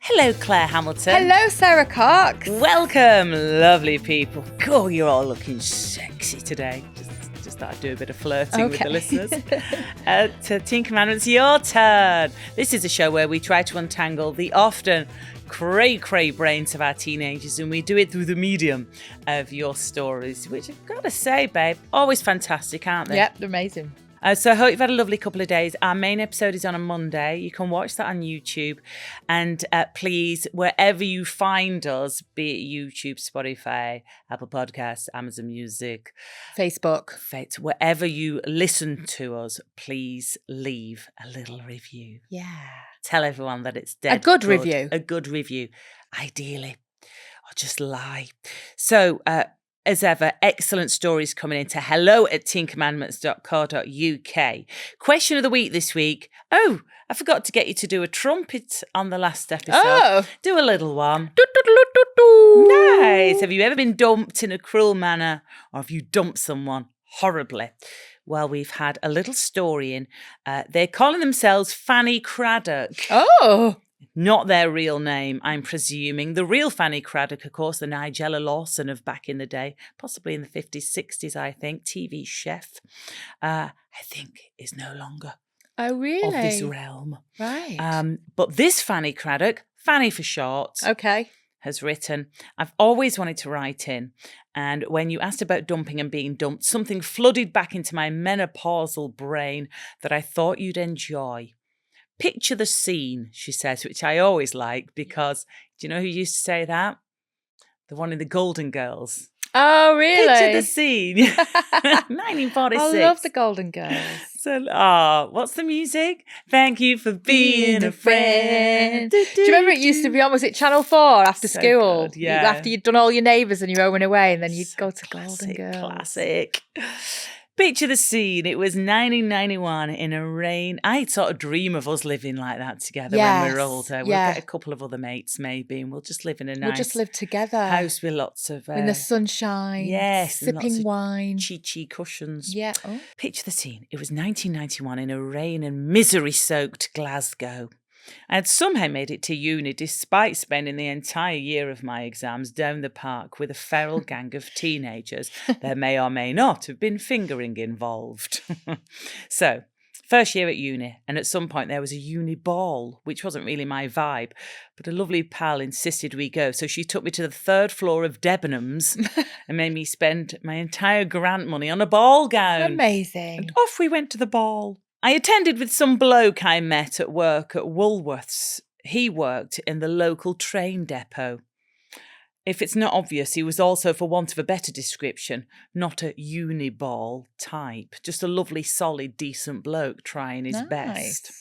Hello, Claire Hamilton. Hello, Sara Cox. Welcome, lovely people. God, you're all looking sexy today. Just thought I'd do a bit of flirting with the listeners. To Teen Commandments, your turn. This is a show where we try to untangle the often cray-cray brains of our teenagers, and we do it through the medium of your stories, which I've got to say, babe, always fantastic, aren't they? Yep, they're amazing. So I hope you've had a lovely couple of days. Our main episode is on a Monday. You can watch that on YouTube. And please, wherever you find us, be it YouTube, Spotify, Apple Podcasts, Amazon Music, Facebook, wherever you listen to us, please leave a little review. Yeah. Tell everyone that it's dead A good review. A good review, ideally. Or just lie. So, as ever, excellent stories coming in to hello@teencommandments.co.uk. Question of the week this week. Oh, I forgot to get you to do a trumpet on the last episode. Oh. Do a little one. Do-do-do-do-do. Nice. Have you ever been dumped in a cruel manner, or have you dumped someone horribly? Well, we've had a little story in. They're calling themselves Fanny Craddock. Oh. Not their real name, I'm presuming. The real Fanny Craddock, of course, the Nigella Lawson of back in the day, possibly in the 50s, 60s, I think, TV chef, I think is no longer Oh, really? of this realm. Right. But this Fanny Craddock, Fanny for short, Okay. has written, I've always wanted to write in, and when you asked about dumping and being dumped, something flooded back into my menopausal brain that I thought you'd enjoy. Picture the scene, she says, which I always like because, do you know who used to say that? The one in the Golden Girls. Oh, really? Picture the scene. 1946. I love the Golden Girls. So, what's the music? Thank you for being a friend. Do you remember it used to be on, was it Channel 4 after So school? good, yeah. After you'd done all your Neighbours and you were going away and then you'd go to Classic, Golden Girls. Classic. Picture the scene. It was 1991 in a rain. I'd sort of dream of us living like that together when we're older. We'll get a couple of other mates maybe and we'll just live in a nice We'll just live together. house with lots of... in the sunshine. Yes. and lots Sipping of wine. Chi-chi cushions. Yeah. Oh. Picture the scene. It was 1991 in a rain and misery-soaked Glasgow. I had somehow made it to uni despite spending the entire year of my exams down the park with a feral gang of teenagers. There may or may not have been fingering involved. So, first year at uni, and at some point there was a uni ball, which wasn't really my vibe, but a lovely pal insisted we go. So she took me to the third floor of Debenhams and made me spend my entire grant money on a ball gown. Amazing. And off we went to the ball. I attended with some bloke I met at work at Woolworths. He worked in the local train depot. If it's not obvious, he was also, for want of a better description, not a uni-ball type. Just a lovely, solid, decent bloke trying his best.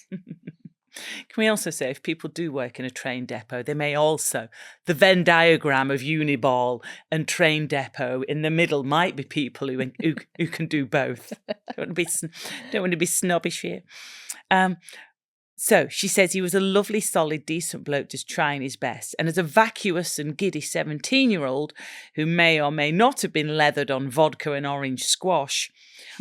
Can we also say, if people do work in a train depot, they may also, the Venn diagram of uni-ball and train depot in the middle might be people who can do both. Don't want to be snobbish here. So she says he was a lovely, solid, decent bloke just trying his best. And as a vacuous and giddy 17-year-old who may or may not have been leathered on vodka and orange squash,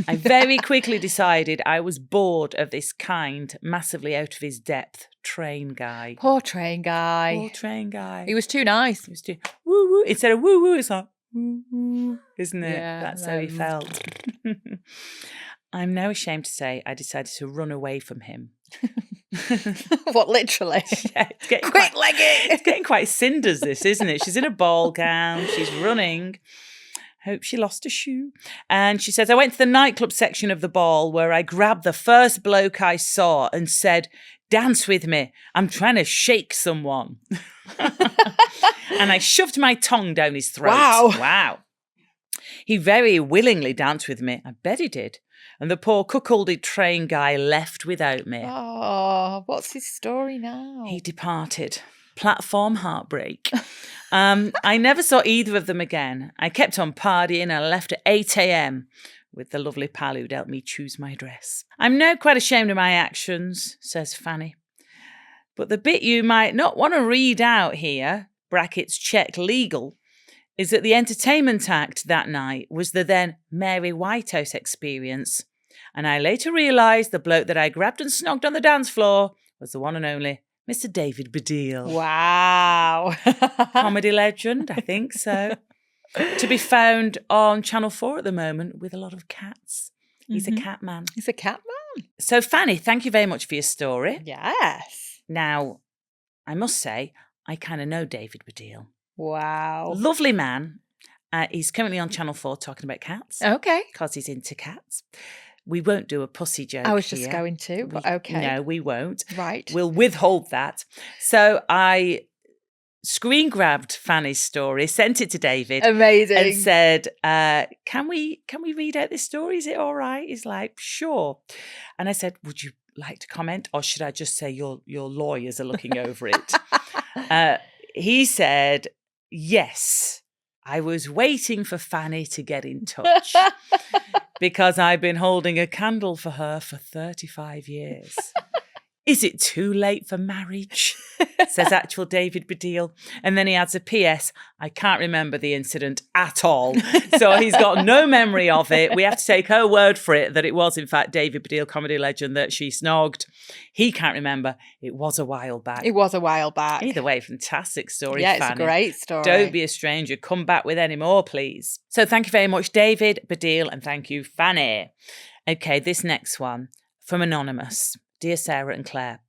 I very quickly decided I was bored of this kind, massively out of his depth train guy. Poor train guy. Poor train guy. He was too nice. He was too woo-woo. Instead of woo-woo, it's like woo-woo, isn't it? Yeah, That's how he felt. I'm now ashamed to say I decided to run away from him. What, literally? Yeah, Quick, leg it! It's getting quite cinders, this, isn't it? She's in a ball gown. She's running. Hope she lost a shoe. And she says, I went to the nightclub section of the ball where I grabbed the first bloke I saw and said, dance with me. I'm trying to shake someone. And I shoved my tongue down his throat. Wow. He very willingly danced with me. I bet he did. And the poor cuckolded train guy left without me. Oh, what's his story now? He departed. Platform heartbreak. I never saw either of them again. I kept on partying and I left at 8 a.m. with the lovely pal who'd helped me choose my dress. I'm now quite ashamed of my actions, says Fanny. But the bit you might not want to read out here, brackets check legal, is that the entertainment act that night was the then Mary Whitehouse experience. And I later realised the bloke that I grabbed and snogged on the dance floor was the one and only Mr. David Baddiel. Wow. Comedy legend, I think so. To be found on Channel 4 at the moment with a lot of cats. He's a cat man. He's a cat man. So, Fanny, thank you very much for your story. Yes. Now, I must say, I kind of know David Baddiel. Wow. Lovely man. He's currently on Channel 4 talking about cats. Okay. Because he's into cats. We won't do a pussy joke I was just here. going to, but okay. No, we won't. Right. We'll withhold that. So I screen grabbed Fanny's story, sent it to David. Amazing. And said, can we read out this story? Is it all right? He's like, sure. And I said, would you like to comment? Or should I just say your lawyers are looking over it? He said, yes. I was waiting for Fanny to get in touch because I've been holding a candle for her for 35 years. Is it too late for marriage? Says actual David Baddiel. And then he adds a PS. I can't remember the incident at all. So he's got no memory of it. We have to take her word for it that it was, in fact, David Baddiel, comedy legend, that she snogged. He can't remember. It was a while back. It was a while back. Either way, fantastic story, Yeah, Fanny. it's a great story. Don't be a stranger. Come back with any more, please. So thank you very much, David Baddiel, and thank you, Fanny. Okay, this next one from Anonymous. Dear Sarah and Claire,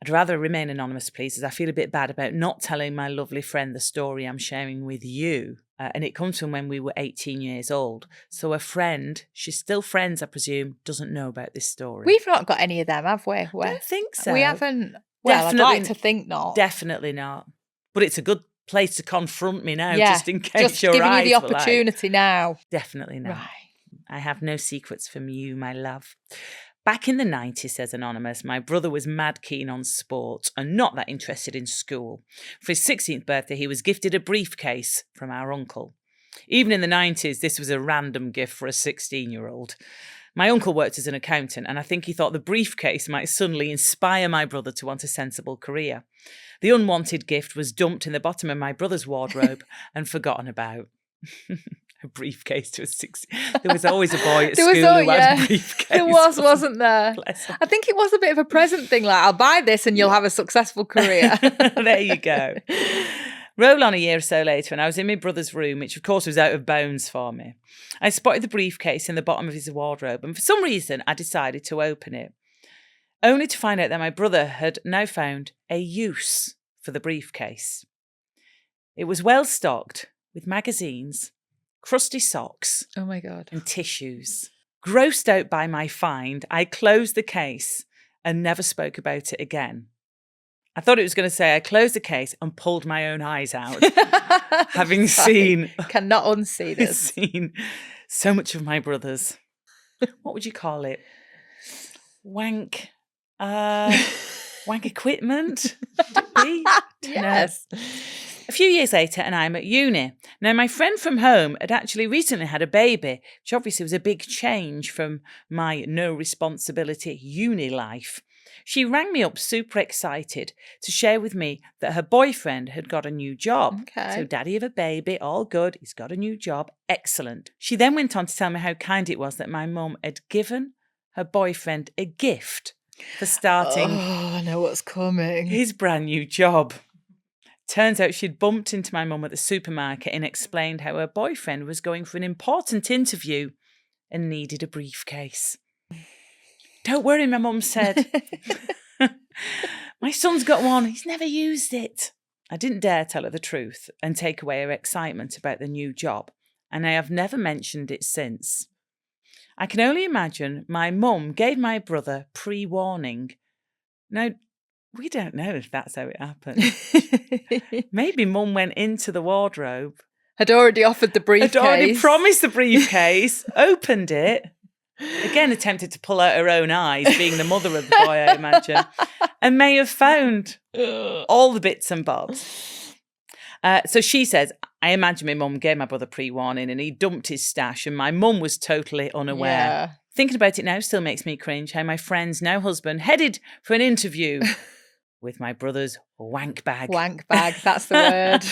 I'd rather remain anonymous, please, as I feel a bit bad about not telling my lovely friend the story I'm sharing with you. And it comes from when we were 18 years old. So a friend, she's still friends, I presume, doesn't know about this story. We've not got any of them, have we? I don't think so. We haven't. Well, I'd like to think not. Definitely not. But it's a good place to confront me now, Yeah, just in case just your giving eyes you the were like, opportunity now. definitely not. Right. I have no secrets from you, my love. Back in the 90s, says Anonymous, my brother was mad keen on sport and not that interested in school. For his 16th birthday, he was gifted a briefcase from our uncle. Even in the 90s, this was a random gift for a 16-year-old. My uncle worked as an accountant, and I think he thought the briefcase might suddenly inspire my brother to want a sensible career. The unwanted gift was dumped in the bottom of my brother's wardrobe and forgotten about. A briefcase to a 16. There was always a boy at school who had a briefcase. There wasn't there? I think it was a bit of a present thing, like, I'll buy this and you'll have a successful career. There you go. Roll on a year or so later, and I was in my brother's room, which of course was out of bounds for me. I spotted the briefcase in the bottom of his wardrobe, and for some reason I decided to open it, only to find out that my brother had now found a use for the briefcase. It was well stocked with magazines, crusty socks, Oh my God. and tissues. Grossed out by my find, I closed the case and never spoke about it again. I thought it was going to say I closed the case and pulled my own eyes out, having seen Cannot unsee this. seen so much of my brother's. What would you call it? Wank equipment? Would it be? Yes. A few years later, and I'm at uni. Now, my friend from home had actually recently had a baby, which obviously was a big change from my no responsibility uni life. She rang me up super excited to share with me that her boyfriend had got a new job. Okay. So daddy of a baby, all good. He's got a new job. Excellent. She then went on to tell me how kind it was that my mum had given her boyfriend a gift for starting Oh, I know what's coming. his brand new job. Turns out she'd bumped into my mum at the supermarket and explained how her boyfriend was going for an important interview and needed a briefcase. Don't worry, my mum said. My son's got one. He's never used it. I didn't dare tell her the truth and take away her excitement about the new job, and I have never mentioned it since. I can only imagine my mum gave my brother pre-warning. Now, we don't know if that's how it happened. Maybe mum went into the wardrobe. Had already offered the briefcase. Had already promised the briefcase, opened it, again attempted to pull out her own eyes, being the mother of the boy, I imagine, and may have found all the bits and bobs. So she says, I imagine my mum gave my brother pre-warning and he dumped his stash and my mum was totally unaware. Yeah. Thinking about it now still makes me cringe how my friend's now husband headed for an interview with my brother's wank bag. Wank bag, that's the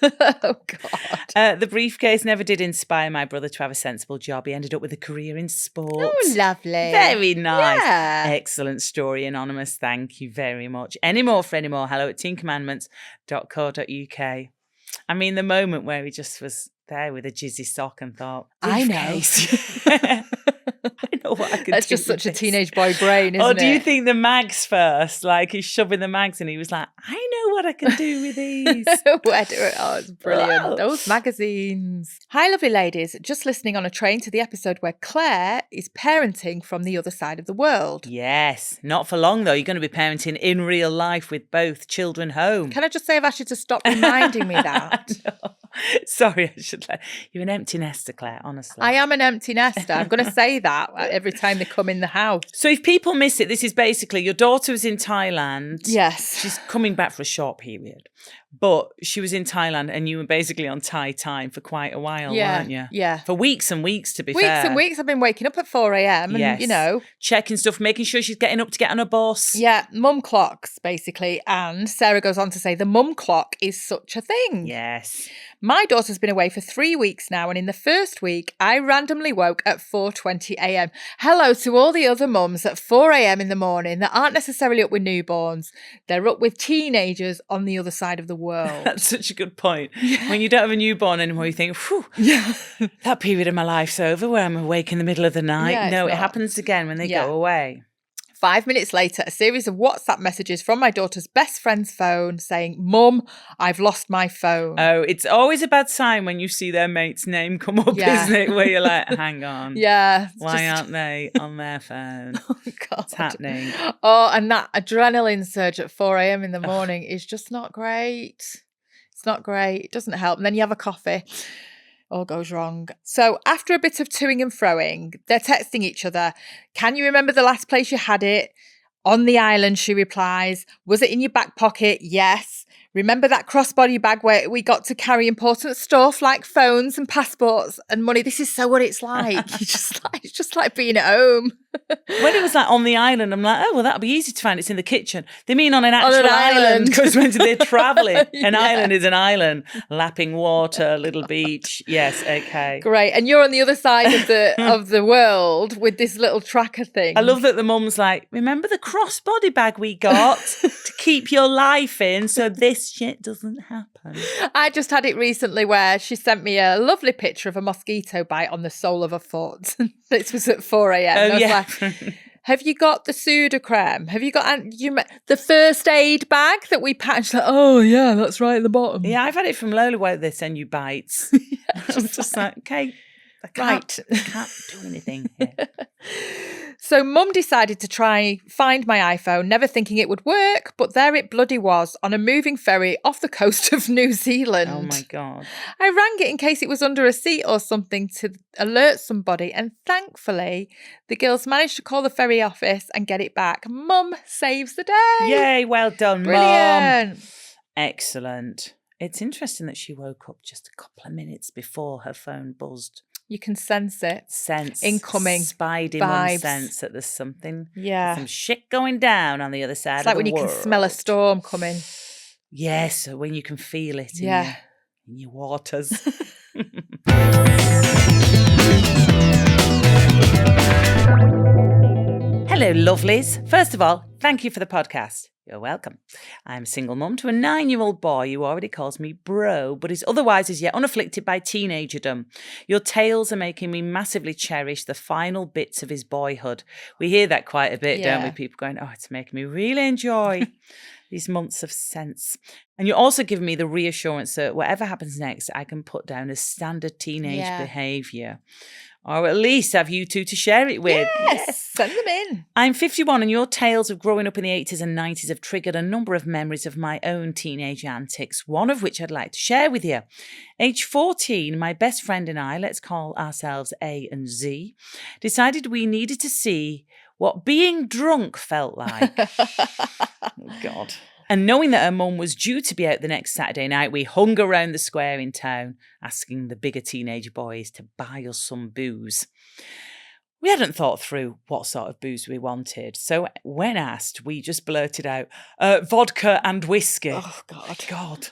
word. Oh, God. The briefcase never did inspire my brother to have a sensible job. He ended up with a career in sport. Oh, lovely. Very nice. Yeah. Excellent story, Anonymous. Thank you very much. Any more for any more? hello@teencommandments.co.uk. I mean, the moment where he just was there with a jizzy sock and thought, I know. I know what I could That's do just with such a this. teenage boy brain, isn't it? Or do you think the mags first? Like he's shoving the mags and he was like, I know what I can do with these. Oh, it's brilliant. Oh. Those magazines. Hi, lovely ladies. Just listening on a train to the episode where Claire is parenting from the other side of the world. Yes. Not for long, though. You're going to be parenting in real life with both children home. Can I just say I've asked you to stop reminding me that? No. Sorry, I should let you're an empty nester, Claire, honestly. I am an empty nester. I'm going to say that every time they come in the house. So if people miss it, this is basically your daughter was in Thailand. Yes. She's coming back for a short period. But she was in Thailand and you were basically on Thai time for quite a while, weren't you? Yeah. For weeks and weeks, to be fair. Weeks and weeks I've been waking up at 4 a.m. and, Yes. you know. Checking stuff, making sure she's getting up to get on a bus. Yeah, mum clocks, basically. And Sarah goes on to say the mum clock is such a thing. Yes. My daughter's been away for 3 weeks now, and in the first week, I randomly woke at 4:20 a.m. Hello to all the other mums at 4 a.m. in the morning that aren't necessarily up with newborns. They're up with teenagers on the other side of the world. That's such a good point. Yeah. When you don't have a newborn anymore, you think, whew, that period of my life's over where I'm awake in the middle of the night. Yeah, no, it happens again when they go away. 5 minutes later, a series of WhatsApp messages from my daughter's best friend's phone saying, Mum, I've lost my phone. Oh, it's always a bad sign when you see their mate's name come up, isn't it? Where you're like, hang on. Yeah. Why aren't they on their phone? Oh, God. What's happening? Oh, and that adrenaline surge at 4 a.m. in the morning is just not great. It's not great. It doesn't help. And then you have a coffee. All goes wrong. So after a bit of toing and froing, they're texting each other. Can you remember the last place you had it? On the island, she replies. Was it in your back pocket? Yes. Remember that crossbody bag where we got to carry important stuff like phones and passports and money? This is so what it's like. It's just like being at home. When it was like on the island, I'm like, oh, well, that'll be easy to find. It's in the kitchen. They mean on an actual island because when they're travelling. An island is an island. Lapping water, little beach. Yes, okay. Great. And you're on the other side of the world with this little tracker thing. I love that the mum's like, remember the crossbody bag we got to keep your life in so this shit doesn't happen. I just had it recently where she sent me a lovely picture of a mosquito bite on the sole of her foot. This was at 4 a.m. Oh, I was yeah. like, have you got the Sudocrem? Have you got the first aid bag that we packed? Like, oh, yeah, that's right at the bottom. Yeah, I've had it from Lola where they send you bites. I'm just like, okay, I can't do anything here. So Mum decided to try find my iPhone, never thinking it would work, but there it bloody was on a moving ferry off the coast of New Zealand. Oh my God. I rang it in case it was under a seat or something to alert somebody, and thankfully the girls managed to call the ferry office and get it back. Mum saves the day. Yay, well done, Brilliant. Mum. Excellent. It's interesting that she woke up just a couple of minutes before her phone buzzed. You can sense it. Incoming Spidey vibes. Mum sense that there's something. Yeah. Some shit going down on the other side of the world. It's like when you can smell a storm coming. Yes, when you can feel it in your waters. Hello, lovelies. First of all, thank you for the podcast. You're welcome. I'm a single mum to a 9-year-old boy who already calls me bro, but is otherwise as yet unafflicted by teenagerdom. Your tales are making me massively cherish the final bits of his boyhood. We hear that quite a bit, don't we? People going, oh, it's making me really enjoy these months of sense. And you're also giving me the reassurance that whatever happens next, I can put down as standard teenage behaviour. Or at least have you two to share it with. Yes, send them in. I'm 51 and your tales of growing up in the 80s and 90s have triggered a number of memories of my own teenage antics, one of which I'd like to share with you. Age 14, my best friend and I, let's call ourselves A and Z, decided we needed to see what being drunk felt like. Oh, God. And knowing that her mum was due to be out the next Saturday night, we hung around the square in town, asking the bigger teenage boys to buy us some booze. We hadn't thought through what sort of booze we wanted, so when asked, we just blurted out, vodka and whiskey. Oh, God. God.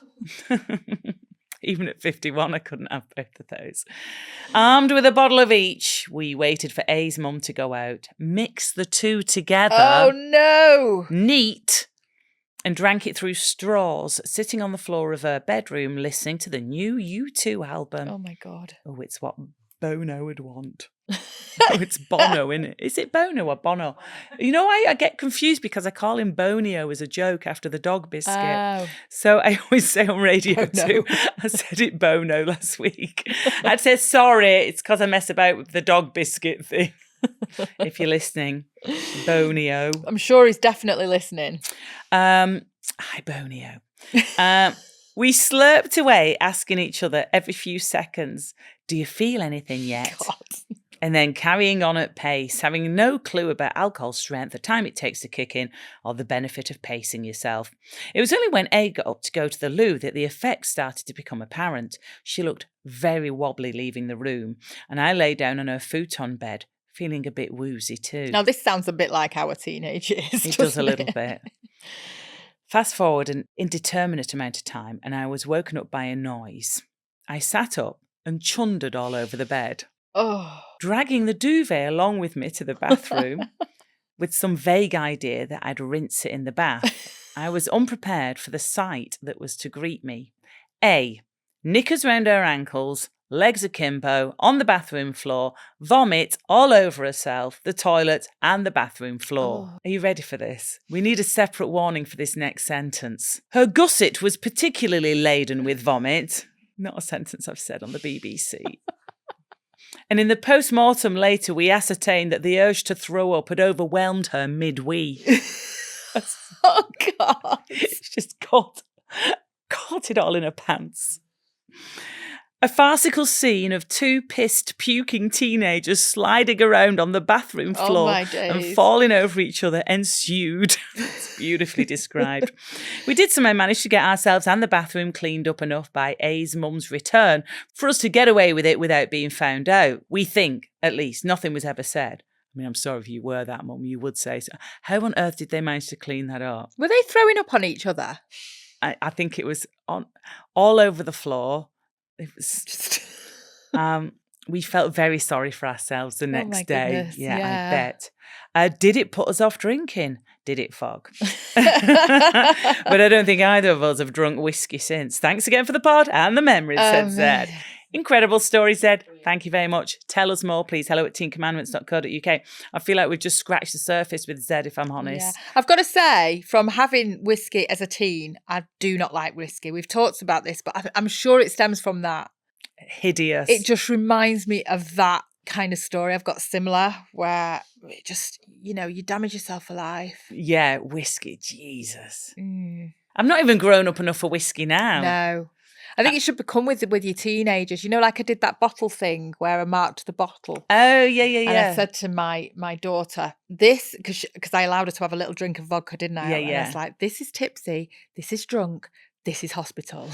Even at 51, I couldn't have both of those. Armed with a bottle of each, we waited for A's mum to go out, mixed the two together. Oh, no. Neat. And drank it through straws, sitting on the floor of her bedroom, listening to the new U2 album. Oh, my God. Oh, it's what Bono would want. Oh, it's Bono, isn't it? Is it Bono or Bono? You know, I get confused because I call him Bonio as a joke after the dog biscuit. Oh. So I always say on radio too, I said it Bono last week. I'd say, sorry, it's because I mess about with the dog biscuit thing. If you're listening, Bonio. I'm sure he's definitely listening. Hi, Bonio. We slurped away, asking each other every few seconds, do you feel anything yet? God. And then carrying on at pace, having no clue about alcohol strength, the time it takes to kick in, or the benefit of pacing yourself. It was only when A got up to go to the loo that the effects started to become apparent. She looked very wobbly leaving the room, and I lay down on her futon bed, feeling a bit woozy too. Now, this sounds a bit like our teenage years. It does a little bit. Fast forward an indeterminate amount of time, and I was woken up by a noise. I sat up and chundered all over the bed. Oh. Dragging the duvet along with me to the bathroom with some vague idea that I'd rinse it in the bath. I was unprepared for the sight that was to greet me. A, knickers round her ankles, legs akimbo, on the bathroom floor, vomit all over herself, the toilet and the bathroom floor. Oh. Are you ready for this? We need a separate warning for this next sentence. Her gusset was particularly laden with vomit. Not a sentence I've said on the BBC. And in the post-mortem later, we ascertained that the urge to throw up had overwhelmed her mid-wee. Oh, God. She just caught it all in her pants. A farcical scene of two pissed, puking teenagers sliding around on the bathroom floor and falling over each other ensued. It's beautifully described. We did somehow manage to get ourselves and the bathroom cleaned up enough by A's mum's return for us to get away with it without being found out. We think, at least. Nothing was ever said. I mean, I'm sorry if you were that mum, you would say so. How on earth did they manage to clean that up? Were they throwing up on each other? I think it was all over the floor. It was we felt very sorry for ourselves the next day. Goodness, yeah, I bet. Did it put us off drinking? Did it, Fog? But I don't think either of us have drunk whiskey since. Thanks again for the pod and the memories, said Zed. Incredible story, Zed. Thank you very much. Tell us more, please. hello@teencommandments.co.uk. I feel like we've just scratched the surface with Zed, if I'm honest. Yeah. I've got to say, from having whiskey as a teen, I do not like whiskey. We've talked about this, but I'm sure it stems from that. Hideous. It just reminds me of that kind of story. I've got similar where it just, you damage yourself for life. Yeah, whiskey. Jesus. I'm not even grown up enough for whiskey now. No. I think it should come with your teenagers. Like I did that bottle thing where I marked the bottle. Oh, yeah. And I said to my daughter, this, because I allowed her to have a little drink of vodka, didn't I? Yeah. And I was like, this is tipsy, this is drunk, this is hospital.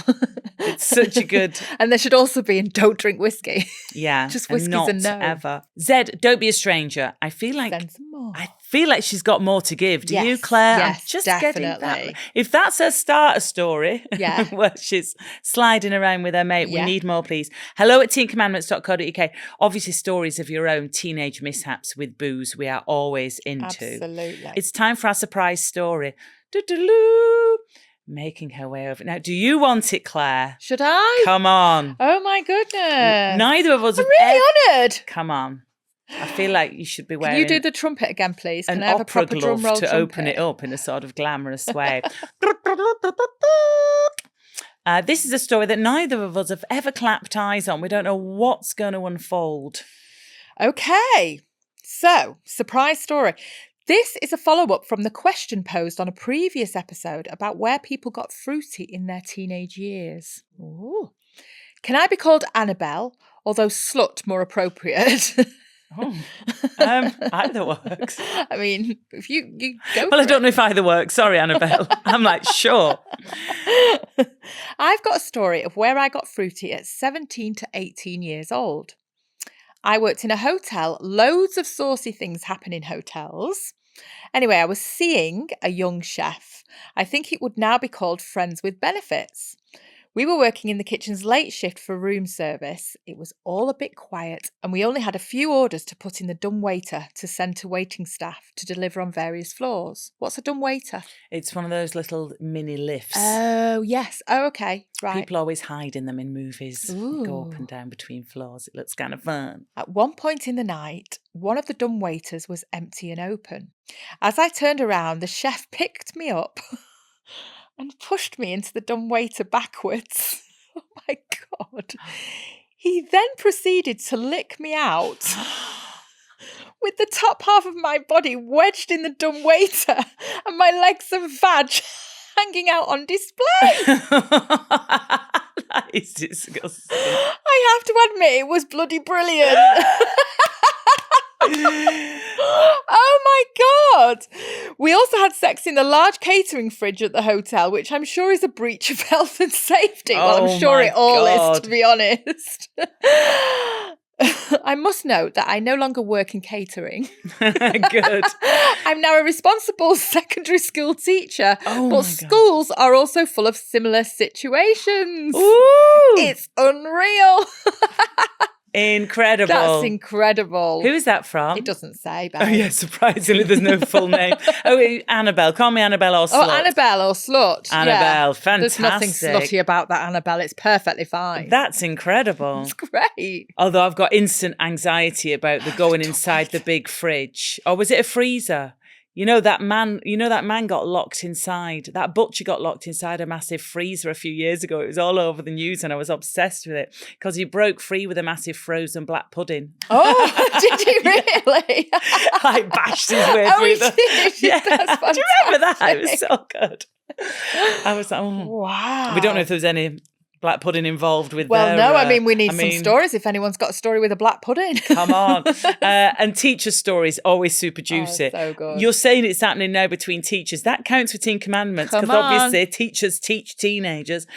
It's such a good... And there should also be in don't drink whiskey. Yeah. Just whiskey's not a no. Ever. Zed, don't be a stranger. I feel like... Send some more. I feel like she's got more to give. Do you, Claire? Yes, I'm just definitely. getting that. If that's her starter story, where she's sliding around with her mate, we need more, please. hello@teencommandments.co.uk. Obviously, stories of your own teenage mishaps with booze we are always into. Absolutely. It's time for our surprise story. Do-do-loo. Making her way over. Now, do you want it, Claire? Should I? Come on. Oh, my goodness. Neither of us I'm really honoured. Come on. I feel like you should be wearing... Can you do the trumpet again, please? Can an I have a opera proper glove drum roll to trumpet? open it up in a sort of glamorous way. This is a story that neither of us have ever clapped eyes on. We don't know what's going to unfold. Okay. So, surprise story. This is a follow-up from the question posed on a previous episode about where people got fruity in their teenage years. Ooh. Can I be called Annabelle, although slut more appropriate? Either works. I mean, if you go Well, I don't know if either works. Sorry, Annabelle. I'm like, sure. I've got a story of where I got fruity at 17 to 18 years old. I worked in a hotel. Loads of saucy things happen in hotels. Anyway, I was seeing a young chef. I think it would now be called Friends with Benefits. We were working in the kitchen's late shift for room service. It was all a bit quiet, and we only had a few orders to put in the dumbwaiter to send to waiting staff to deliver on various floors. What's a dumbwaiter? It's one of those little mini lifts. Oh, yes. Oh, okay. Right. People always hide in them in movies. Go up Ooh. and down between floors. It looks kind of fun. At one point in the night, one of the dumbwaiters was empty and open. As I turned around, the chef picked me up and pushed me into the dumbwaiter backwards. Oh my God. He then proceeded to lick me out with the top half of my body wedged in the dumbwaiter and my legs and vag hanging out on display. That is disgusting. I have to admit, it was bloody brilliant. Oh my God. We also had sex in the large catering fridge at the hotel, which I'm sure is a breach of health and safety. Well, I'm sure it all is, to be honest. I must note that I no longer work in catering. Good. I'm now a responsible secondary school teacher, Oh but my God. schools are also full of similar situations. Ooh, It's unreal. incredible. That's incredible. Who is that from? It doesn't say, babe. Oh, yeah, surprisingly, there's no full name. Oh, Annabelle. Call me Annabelle or Slut. Oh, Annabelle or Slut. Annabelle, Yeah. There's fantastic. nothing slutty about that, Annabelle. It's perfectly fine. That's incredible. It's great. Although I've got instant anxiety about the going inside the big fridge. Or was it a freezer? You know that man got locked inside. That butcher got locked inside a massive freezer a few years ago. It was all over the news and I was obsessed with it because he broke free with a massive frozen black pudding. Oh, did he really? Like bashed his way through he the... did? Yeah. That's Do you remember that? It was fantastic. so good. I was like, oh. Wow. We don't know if there's any black pudding involved with Well, their, no, I mean, we need some stories if anyone's got a story with a black pudding. Come on. And teacher stories, always super juicy. so good. You're saying it's happening now between teachers. That counts for Teen Commandments because Come on. obviously teachers teach teenagers.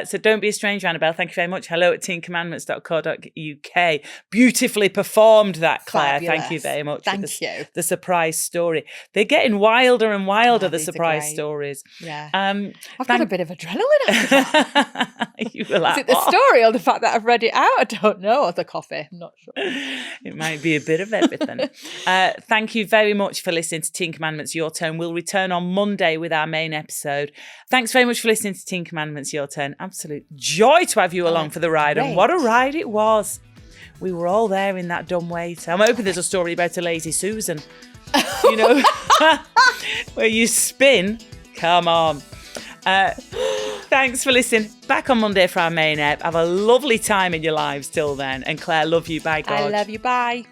So don't be a stranger, Annabelle. Thank you very much. Hello at teencommandments.co.uk. Beautifully performed that, Claire. Fabulous. Thank you very much. Thank you. The surprise story. They're getting wilder and wilder, the these are surprise great. stories. Yeah. I've I've got a bit of adrenaline after that. You were like, Is it the story or the fact that I've read it out? I don't know. Or the coffee. I'm not sure. It might be a bit of everything. Thank you very much for listening to Teen Commandments Your Turn. We'll return on Monday with our main episode. Thanks very much for listening to Teen Commandments Your Turn. Absolute joy to have you along for the ride. great. And what a ride it was. We were all there in that dumb wait. I'm hoping there's a story about a lazy Susan. You know, where you spin. Come on. Thanks for listening. Back on Monday for our main ep. Have a lovely time in your lives till then. And Claire, love you. Bye, God. I love you. Bye.